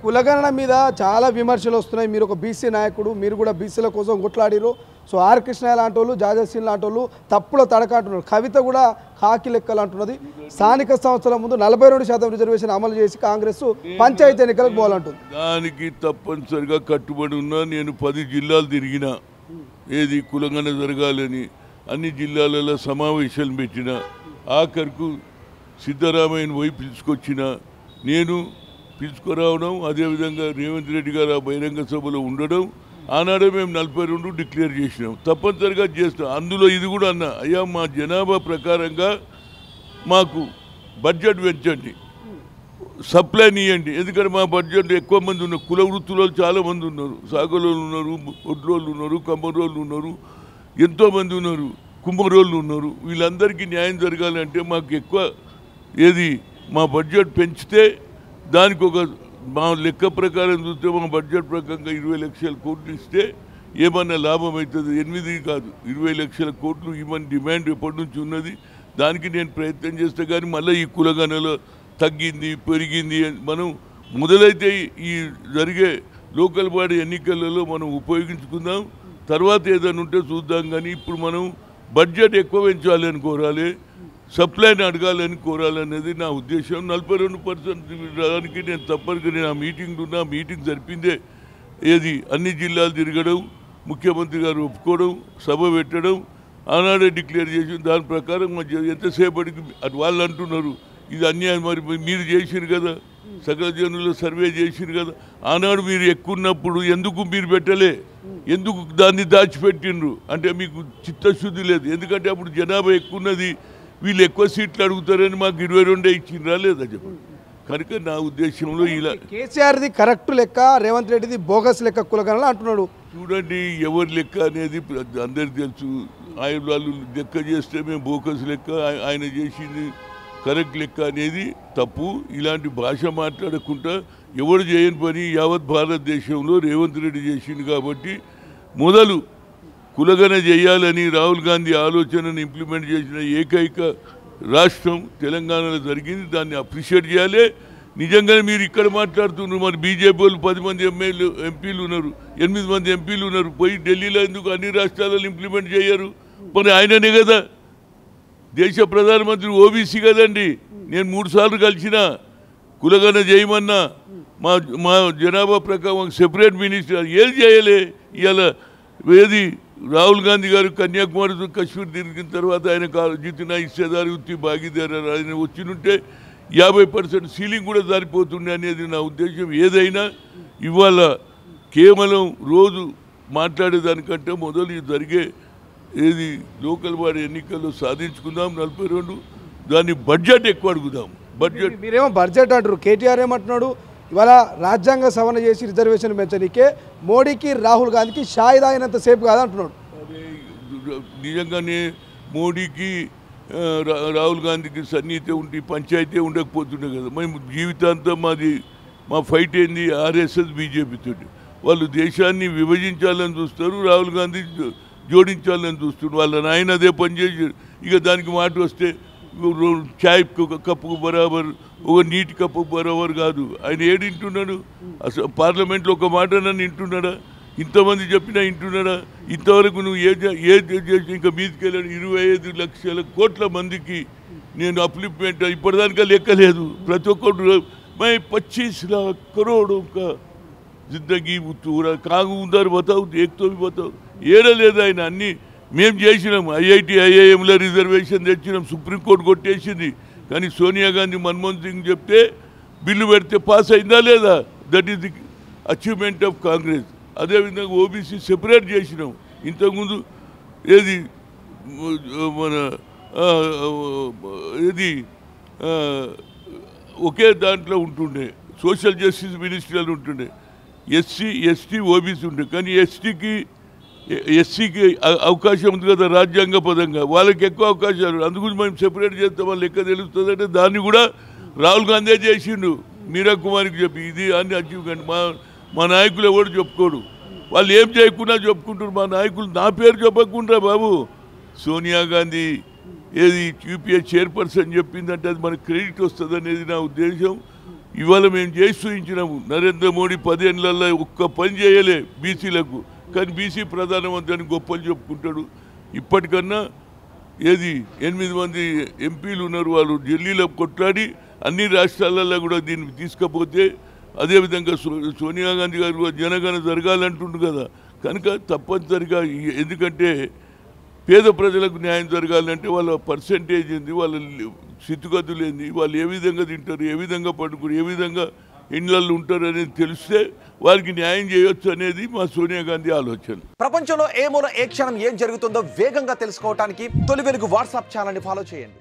కులగణన మీద చాలా విమర్శలు వస్తున్నాయి. మీరు ఒక బీసీ నాయకుడు, మీరు కూడా బీసీల కోసం కొట్లాడిరు. సో ఆర్ కృష్ణ లాంటి వాళ్ళు, జాజసీన్ లాంటి వాళ్ళు తప్పుల తడక అంటున్నారు. కవిత కూడా హాకీ లెక్కలు అంటున్నది. స్థానిక సంస్థల ముందు 42% రిజర్వేషన్ అమలు చేసి కాంగ్రెస్ పంచాయతీ ఎన్నికలకు పోవాలంటుంది. దానికి తప్పనిసరిగా కట్టుబడి ఉన్నా. నేను 10 జిల్లాలు తిరిగిన, ఏది కులగణన జరగాలని అన్ని జిల్లాలలో సమావేశాలు పెట్టిన, ఆఖరికి సిద్ధరామయ్యను పోయి పిలుచుకొచ్చిన, నేను పిలుచుకురావడం, అదేవిధంగా రేవంత్ రెడ్డి గారు ఆ బహిరంగ సభలో ఉండడం, ఆనాడే మేము 42 డిక్లేర్ చేసినాం. తప్పనిసరిగా చేస్తాం. అందులో ఇది కూడా అన్నా, అయ్యా మా జనాభా ప్రకారంగా మాకు బడ్జెట్ పెంచండి, సప్లైని ఇవ్వండి. ఎందుకంటే మా బడ్జెట్ ఎక్కువ మంది ఉన్నారు, కుల వృత్తులు చాలామంది ఉన్నారు, సాగలోళ్ళు ఉన్నారు, ఒడ్లోళ్ళు ఉన్నారు, కమ్మరోళ్ళు ఉన్నారు, ఎంతోమంది ఉన్నారు, కుమ్మరోళ్ళు ఉన్నారు. వీళ్ళందరికీ న్యాయం జరగాలంటే మాకు ఎక్కువ ఏది మా బడ్జెట్ పెంచితే దానికి ఒక మా లెక్క ప్రకారం చూస్తే మా బడ్జెట్ ప్రకారంగా 20 లక్షల కోట్లు ఇస్తే ఏమన్నా లాభం అవుతుంది. 8 కాదు 20 లక్షల కోట్లు ఇవ్వని డిమాండ్ ఎప్పటి నుంచి ఉన్నది. దానికి నేను ప్రయత్నం చేస్తే కానీ మళ్ళీ ఈ కులగణలో తగ్గింది పెరిగింది మనం మొదలైతే ఈ జరిగే లోకల్ బాడీ ఎన్నికలలో మనం ఉపయోగించుకుందాం. తర్వాత ఏదైనా ఉంటే చూద్దాం. కానీ ఇప్పుడు మనం బడ్జెట్ ఎక్కువ పెంచాలని కోరాలి, సప్లైని అడగాలని కోరాలనేది నా ఉద్దేశం. 42% రావడానికి నేను తప్పనిసరిగా నేను ఆ మీటింగ్ ఉన్నా, మీటింగ్ జరిపిందే. ఏది అన్ని జిల్లాలు తిరగడం, ముఖ్యమంత్రి గారు ఒప్పుకోవడం, సభ పెట్టడం, ఆనాడే డిక్లేర్ చేసి దాని ప్రకారం ఎంతసేపటికి అటు వాళ్ళు అంటున్నారు ఇది అన్యాయం. మరి మీరు చేసిరు కదా, సకల జనులు సర్వే చేసిరు కదా, ఆనాడు మీరు ఎక్కున్నప్పుడు ఎందుకు మీరు పెట్టలే, ఎందుకు దాన్ని దాచిపెట్టిండ్రు అంటే మీకు చిత్తశుద్ధి లేదు. ఎందుకంటే అప్పుడు జనాభా ఎక్కున్నది, వీళ్ళు ఎక్కువ సీట్లు అడుగుతారని మాకు 22 ఇచ్చిండ్రా లేదా చెప్పండి. కనుక నా ఉద్దేశంలో ఇలా కేసీఆర్ది కరెక్ట్ లెక్క, రేవంత్ రెడ్డిది బోగస్ లెక్క కులగణన అంటున్నాడు. చూడండి, ఎవరి లెక్క అనేది అందరికి తెలుసు. ఆయన వాళ్ళు లెక్క చేస్తే మేము బోకస్ లెక్క, ఆయన చేసింది కరెక్ట్ లెక్క అనేది తప్పు. ఇలాంటి భాష మాట్లాడకుండా ఎవరు చేయని పని యావత్ భారతదేశంలో రేవంత్ రెడ్డి చేసింది. కాబట్టి మొదలు కులగణన చేయాలని రాహుల్ గాంధీ ఆలోచనను ఇంప్లిమెంట్ చేసిన ఏకైక రాష్ట్రం తెలంగాణలో జరిగింది. దాన్ని అప్రిషియేట్ చేయాలి. నిజంగానే మీరు ఇక్కడ మాట్లాడుతున్నారు, మరి బీజేపీ వాళ్ళు 10 మంది ఎంపీలు ఉన్నారు, 8 మంది ఎంపీలు ఉన్నారు, పోయి ఢిల్లీలో ఎందుకు అన్ని రాష్ట్రాలలో ఇంప్లిమెంట్ చేయరు? మరి ఆయననే కదా దేశ ప్రధానమంత్రి, ఓబీసీ కదండి. నేను 3 సార్లు కలిసిన, కులగణన చేయమన్నా, మా జనాభా ప్రకారం సెపరేట్ మినిస్టర్ ఏది చేయలే. ఇవాళ ఏది రాహుల్ గాంధీ గారు కన్యాకుమారి కశ్మీర్ తిరిగిన తర్వాత ఆయన జితిన ఇచ్చేదారు ఉత్తి భాగీదారు ఆయన వచ్చినుంటే 50% సీలింగ్ కూడా సరిపోతుండే అనేది నా ఉద్దేశం. ఏదైనా ఇవాళ కేవలం రోజు మాట్లాడేదానికంటే మొదలు జరిగే ఏది లోకల్ బాడీ ఎన్నికల్లో సాధించుకుందాం 42. దాన్ని బడ్జెట్ ఎక్కువ అడుగుదాం. బడ్జెట్ మీరేమో బడ్జెట్ అంటారు, కేటీఆర్ ఏమంటున్నాడు, ఇవాళ రాజ్యాంగ సవరణ చేసి రిజర్వేషన్ పెంచడానికే మోడీకి రాహుల్ గాంధీకి షాయిదా అయినంత సేపు కాదంటున్నాడు. నిజంగానే మోడీకి రాహుల్ గాంధీకి సన్నిహితే ఉండి పంచాయతీ ఉండకపోతుండే కదా. మేము జీవితాంతం మా ఫైట్ ఏంది ఆర్ఎస్ఎస్ బీజేపీతో. వాళ్ళు దేశాన్ని విభజించాలని చూస్తారు, రాహుల్ గాంధీ జోడించాలని చూస్తున్నారు. వాళ్ళ నాయన అదే పనిచేసి ఇక దానికి మాట వస్తే చాయ్ కప్పుకు బరాబర్, ఒక నీటి కప్పు బరాబర్ కాదు. ఆయన ఏడింటున్నాడు అసలు? పార్లమెంట్లో ఒక మాట నన్ను వింటున్నాడా? ఇంతమంది చెప్పినా వింటున్నాడా? ఇంతవరకు నువ్వు ఏది చేసి ఇంకా మీదకి వెళ్ళాడు. 25 లక్షల కోట్ల మందికి నేను అప్లిప్మెంట్ ఇప్పటిదానికా లెక్కలేదు. ప్రతి ఒక్కరు मैं 25 लाख करोड़ों का जिंदगी पूरा कांग उधर बताओ, एक तो भी बताओ. ఏడా లేదు ఆయన. అన్నీ మేము చేసినాం. ఐఐటి ఐఐఎంలో రిజర్వేషన్ తెచ్చినాం, సుప్రీంకోర్టు కొట్టేసింది. కానీ సోనియా గాంధీ మన్మోహన్ సింగ్ చెప్తే బిల్లు పెడితే పాస్ అయిందా లేదా? That is the achievement of Congress. అదేవిధంగా ఓబీసీ సెపరేట్ చేసినాం. ఇంతకుముందు ఏది మన ఏది ఒకే దాంట్లో ఉంటుండే, సోషల్ జస్టిస్ మినిస్ట్రీలు ఉంటుండే, ఎస్సీ ఎస్టీ ఓబీసీ ఉండే. కానీ ఎస్సీకి అవకాశం ఉంది కదా రాజ్యాంగపదంగా, వాళ్ళకి ఎక్కువ అవకాశాలు. అందుకు మేము సెపరేట్ చేస్తే వాళ్ళు లెక్క తెలుస్తుంది అంటే దాన్ని కూడా రాహుల్ గాంధీ చేసిండు మీరా కుమార్కి చెప్పి. ఇది అన్ని అచీవ్మెంట్. మా నాయకులు ఎవరు చెప్పుకోడు, వాళ్ళు ఏం చేయకుండా చెప్పుకుంటారు. మా నాయకులు నా పేరు చెప్పకుండా బాబు. సోనియా గాంధీ ఏది యూపీఏ చైర్పర్సన్ చెప్పిందంటే అది మనకు క్రెడిట్ వస్తుంది అనేది నా ఉద్దేశం. ఇవాళ మేము చేసి చూపించినాము. నరేంద్ర మోడీ 10 ఏళ్లలో ఒక్క పని చేయలే బీసీలకు, కానీ బీసీ ప్రధానమంత్రి అని గొప్పలు చెప్పుకుంటాడు. ఇప్పటికన్నా 8 మంది ఎంపీలు ఉన్నారు, వాళ్ళు ఢిల్లీలో కొట్లాడి అన్ని రాష్ట్రాలలో కూడా దీన్ని తీసుకపోతే, అదేవిధంగా సోనియా గాంధీ గారు జనగణ జరగాలంటుండ్రు కదా. కనుక తప్పనిసరిగా ఎందుకంటే పేద ప్రజలకు న్యాయం జరగాలంటే వాళ్ళ పర్సెంటేజ్ ఏంది, వాళ్ళ స్థితిగతులు ఏంది, వాళ్ళు ఏ విధంగా తింటారు, ఏ విధంగా పండుకుంటారు, ఏ విధంగా ఇండ్లలో ఉంటారు అనేది తెలిస్తే వారికి న్యాయం చేయొచ్చు అనేది మా సోనియా గాంధీ ఆలోచన. ప్రపంచంలో ఏ మూల ఏ క్షణం ఏం జరుగుతుందో వేగంగా తెలుసుకోవడానికి తొలి వెలుగు వాట్సాప్ ఛానల్ని ఫాలో చేయండి.